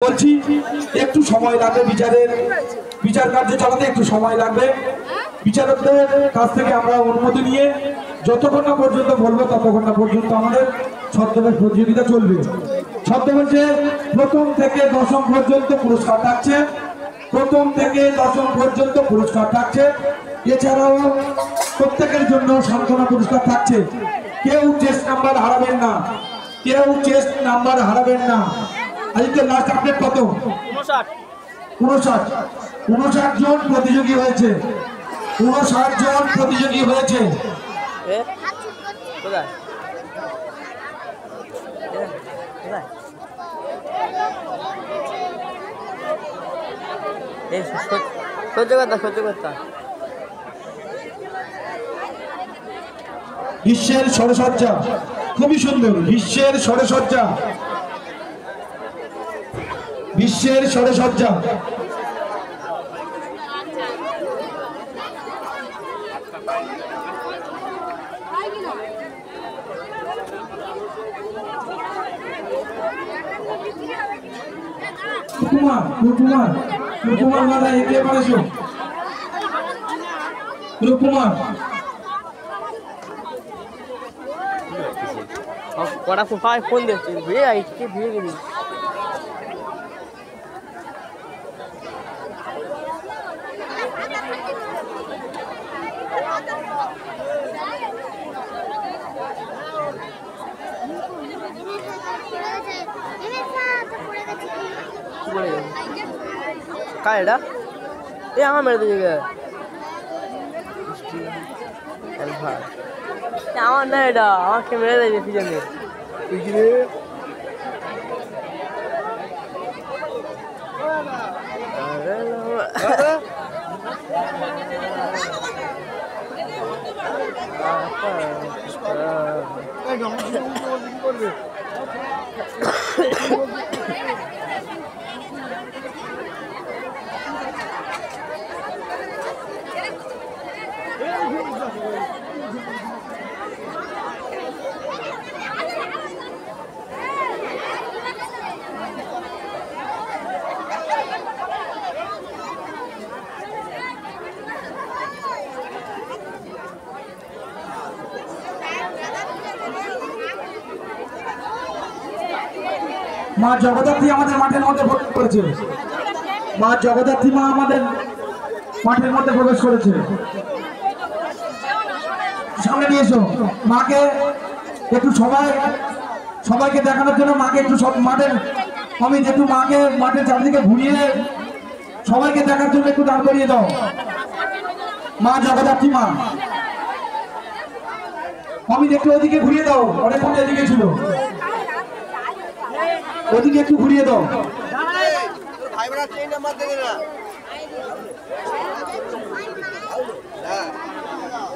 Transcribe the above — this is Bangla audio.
বলছি একটু সময় লাগবে বিচার কার্য চালাতে একটু সময় লাগবে। বিচারকদের কাছ থেকে আমরা অনুমতি নিয়ে যতক্ষণ না পর্যন্ত বলবো ততক্ষণ না পর্যন্ত আমাদের ছদ্মবেশ প্রতিযোগিতা চলবে। ছদ্মবেশে প্রথম থেকে দশম পর্যন্ত পুরস্কার থাকছে, প্রথম থেকে দশম পর্যন্ত পুরস্কার থাকছে। এছাড়াও প্রত্যেকের জন্য সান্ত্বনা পুরস্কার থাকছে। কেউ চেস্ট নাম্বার হারাবেন না, কেউ চেস্ট নাম্বার হারাবেন না। আজকে লাস্ট আপডেট কত? 59 জন প্রতিযোগী হয়েছে, 59 জন প্রতিযোগী হয়েছে। বিশ্বের সরসজ্জা খুবই সুন্দর, বিশ্বের সরসজ্জা, বিশ্বের সরসজ্জা। রূপকুমার দাদা এগিয়ে পড়েছো। রূপকুমার কটা ফোন দেখছি ভিড়ে আইছি, ভিড়ে গেলি কার এটা? এ আমার মেরে দিকে আমার না, এটা আমাকে মেরে দেয় পিছনে। মা জগদ্ধাত্রী আমাদের মাঠের মধ্যে প্রবেশ করেছে, মা জগদ্ধাত্রী মা আমাদের মাঠের মধ্যে প্রবেশ করেছে। সামনে নিয়ে এসো মাকে, একটু সবাইকে দেখানোর জন্য মাকে একটু সব মাঠের অমিত একটু মাকে মাঠের চারদিকে ঘুরিয়ে সবাইকে দেখার জন্য একটু দাঁড় করিয়ে দাও। মা জগদ্ধাত্রী মা অমিত একটু ওদিকে ঘুরিয়ে দাও, অনেকক্ষণ এদিকে ছিল, ওদিকে একটু ঘুরিয়ে দাও। ভাই বোনেরা চেইন নাম্বার দেবে না।